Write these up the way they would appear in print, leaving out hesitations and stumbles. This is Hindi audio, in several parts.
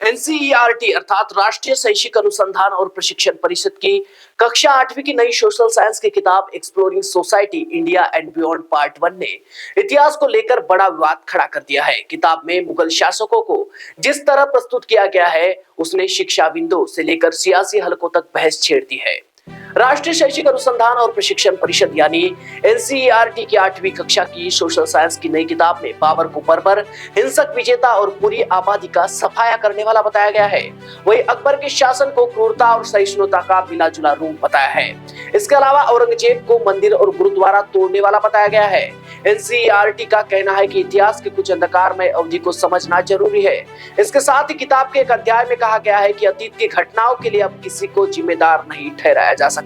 एनसीईआरटी अर्थात राष्ट्रीय शैक्षिक अनुसंधान और प्रशिक्षण परिषद की कक्षा 8वीं की नई सोशल साइंस की किताब exploring society India and beyond part 1 ने इतिहास को लेकर बड़ा विवाद खड़ा कर दिया है। किताब में मुगल शासकों को जिस तरह प्रस्तुत किया गया है उसने शिक्षाविदों से लेकर सियासी हलकों तक बहस छेड़ दी है। राष्ट्रीय शैक्षिक अनुसंधान और प्रशिक्षण परिषद यानी एनसीईआरटी की 8वीं कक्षा की सोशल साइंस की नई किताब में बाबर को बर्बर, हिंसक विजेता और पूरी आबादी का सफाया करने वाला बताया गया है। वही अकबर के शासन को क्रूरता और सहिष्णुता का मिला जुला रूप बताया है। इसके अलावा औरंगजेब को मंदिर और गुरुद्वारा तोड़ने वाला बताया गया है। एनसीईआरटी का कहना है कि इतिहास के कुछ अंधकारमय अवधि को समझना जरूरी है। इसके साथ ही किताब के एक अध्याय में कहा गया है कि अतीत की घटनाओं के लिए अब किसी को जिम्मेदार नहीं ठहराया जा सकता।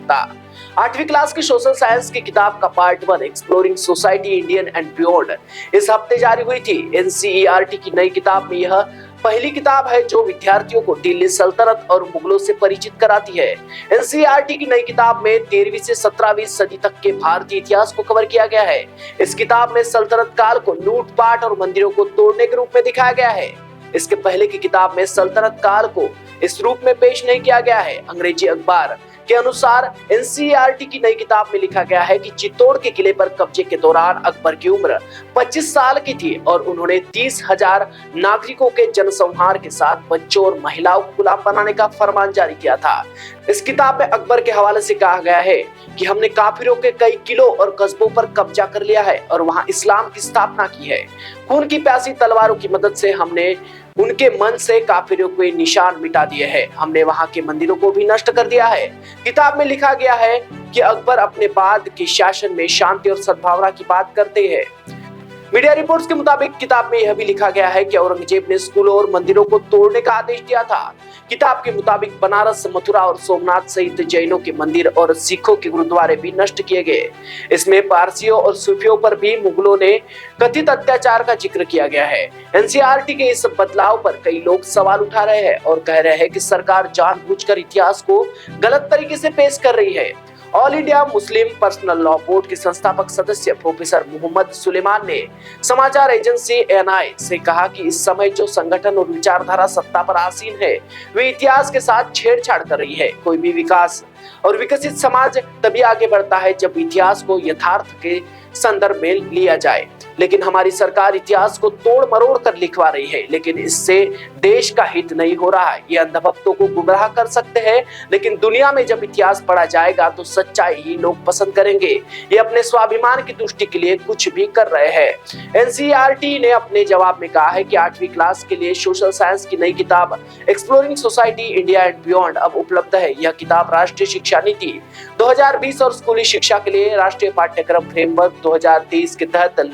8वीं क्लास की सोशल साइंस की किताब का part 1 exploring society Indian and beyond इस हफ्ते जारी हुई थी। एनसीईआरटी की नई किताब में यह पहली किताब है जो विद्यार्थियों को दिल्ली सल्तनत और मुगलों से परिचित कराती है। एनसीईआरटी की नई किताब में 13वीं से 17वीं सदी तक के भारतीय इतिहास को कवर किया गया है। इस किताब में सल्तनत काल को लूटपाट और मंदिरों को तोड़ने के रूप में दिखाया गया है। इसके पहले की किताब में सल्तनत काल को इस रूप में पेश नहीं किया गया है। अंग्रेजी अखबार के अनुसार एनसीईआरटी की नई किताब में लिखा गया है कि चित्तौड़ के किले पर कब्जे के दौरान अकबर की उम्र 25 साल की थी और उन्होंने 30,000 नागरिकों के जनसंहार के साथ बच्चों और महिलाओं को गुलाम बनाने का फरमान जारी किया था। इस किताब में अकबर के हवाले से कहा गया है कि हमने काफिरों के कई किलों और कस्बों पर कब्जा कर लिया है और वहां इस्लाम की स्थापना की है। खून की प्यासी तलवारों की मदद से हमने उनके मन से काफिरों के निशान मिटा दिए हैं। हमने वहां के मंदिरों को भी नष्ट कर दिया है। किताब में लिखा गया है कि अकबर अपने बाद के शासन में शांति और सद्भावना की बात करते हैं। मीडिया रिपोर्ट्स के मुताबिक किताब में यह भी लिखा गया है कि औरंगजेब ने स्कूलों और मंदिरों को तोड़ने का आदेश दिया था। किताब के मुताबिक बनारस, मथुरा और सोमनाथ सहित जैनों के मंदिर और सिखों के गुरुद्वारे भी नष्ट किए गए। इसमें पारसियों और सूफियों पर भी मुगलों ने कथित अत्याचार का जिक्र किया गया है। एनसीईआरटी के इस बदलाव पर कई लोग सवाल उठा रहे हैं और कह रहे हैं कि सरकार जानबूझकर इतिहास को गलत तरीके से पेश कर रही है। All India Muslim personal law board के संस्थापक सदस्य प्रोफेसर मोहम्मद सुलेमान ने समाचार एजेंसी एएनआई से कहा कि इस समय जो संगठन और विचारधारा सत्ता पर आसीन है वे इतिहास के साथ छेड़छाड़ कर रही है। कोई भी विकास और विकसित समाज तभी आगे बढ़ता है जब इतिहास को यथार्थ के संदर्भ में लिया जाए। लेकिन हमारी सरकार इतिहास को तोड़ मरोड़ कर लिखवा रही है, लेकिन इससे देश का हित नहीं हो रहा है। ये अंधभक्तों को गुमराह कर सकते हैं, लेकिन दुनिया में जब इतिहास पढ़ा जाएगा तो सच्चाई ही लोग पसंद करेंगे। ये अपने स्वाभिमान की तुष्टि के लिए कुछ भी कर रहे हैं। एनसीईआरटी ने अपने जवाब में कहा है कि 8वीं क्लास के लिए सोशल साइंस की नई किताब exploring society India and beyond अब उपलब्ध है। यह किताब राष्ट्रीय शिक्षा नीति 2020 और स्कूली शिक्षा के लिए राष्ट्रीय पाठ्यक्रम फ्रेमवर्क 2023 के तहत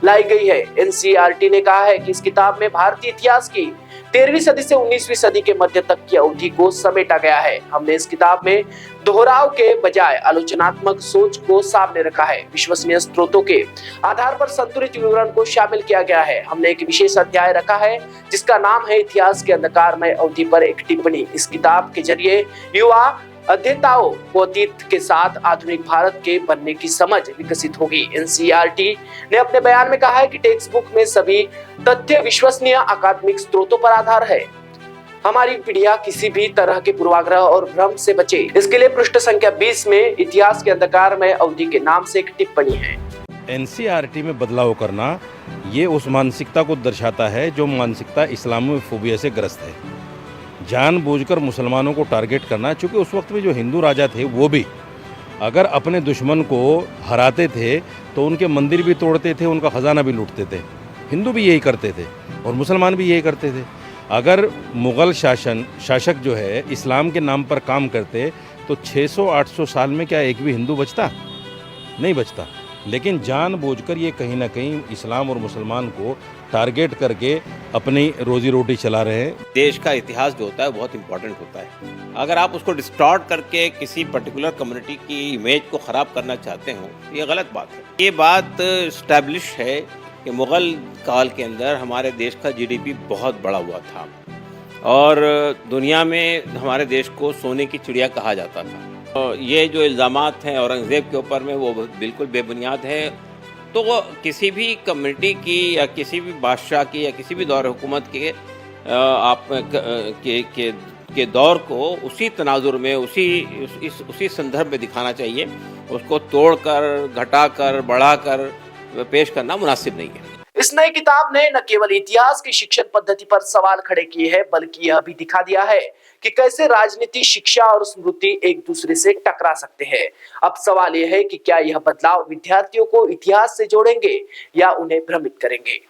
लाई गई है। एनसीईआरटी ने कहा है कि इस किताब में भारतीय इतिहास की 13वीं सदी से 19वीं सदी के मध्य तक की अवधि को समेटा गया है। हमने इस किताब में दोहराव के बजाय आलोचनात्मक सोच को सामने रखा है। विश्वसनीय स्रोतों के आधार पर संतुलित विवरण को शामिल किया गया है। हमने एक विशेष अध्याय रखा है जिसका नाम है इतिहास के अंधकारमय अवधि पर एक टिप्पणी। इस किताब के जरिए युवा अध्येताओं को अतीत के साथ आधुनिक भारत के बनने की समझ विकसित होगी। एनसीईआरटी ने अपने बयान में कहा है कि टेक्स्ट बुक में सभी तथ्य विश्वसनीय अकादमिक स्रोतों पर आधार है। हमारी पीढ़ियां किसी भी तरह के पूर्वाग्रह और भ्रम से बचे, इसके लिए पृष्ठ संख्या 20 में इतिहास के अंधकार में अवधि के नाम से एक टिप्पणी है। एनसीईआरटी में बदलाव करना ये उस मानसिकता को दर्शाता है जो मानसिकता इस्लामोफोबिया से ग्रस्त है। जानबूझकर मुसलमानों को टारगेट करना, चूँकि उस वक्त में जो हिंदू राजा थे वो भी अगर अपने दुश्मन को हराते थे तो उनके मंदिर भी तोड़ते थे, उनका ख़जाना भी लूटते थे। हिंदू भी यही करते थे और मुसलमान भी यही करते थे। अगर मुग़ल शासक जो है इस्लाम के नाम पर काम करते तो 600-800 साल में क्या एक भी हिंदू बचता? नहीं बचता। लेकिन जानबूझकर ये कहीं ना कहीं इस्लाम और मुसलमान को टारगेट करके अपनी रोजी रोटी चला रहे हैं। देश का इतिहास जो होता है बहुत इम्पोर्टेंट होता है। अगर आप उसको डिस्टॉर्ट करके किसी पर्टिकुलर कम्युनिटी की इमेज को ख़राब करना चाहते हो, ये गलत बात है। ये बात इस्टेब्लिश है कि मुग़ल काल के अंदर हमारे देश का जीडीपी बहुत बड़ा हुआ था और दुनिया में हमारे देश को सोने की चिड़िया कहा जाता था। ये जो इल्ज़ामात हैं औरंगज़ेब के ऊपर में वो बिल्कुल बेबुनियाद है। तो वो किसी भी कम्युनिटी की या किसी भी बादशाह की या किसी भी दौर हुकूमत के आप के दौर को उसी तनाजुर में उसी संदर्भ में दिखाना चाहिए। उसको तोड़कर, घटाकर, बढ़ाकर पेश करना मुनासिब नहीं है। इस नई किताब ने न केवल इतिहास की शिक्षण पद्धति पर सवाल खड़े किए हैं, बल्कि यह भी दिखा दिया है कि कैसे राजनीति, शिक्षा और स्मृति एक दूसरे से टकरा सकते हैं। अब सवाल यह है कि क्या यह बदलाव विद्यार्थियों को इतिहास से जोड़ेंगे या उन्हें भ्रमित करेंगे।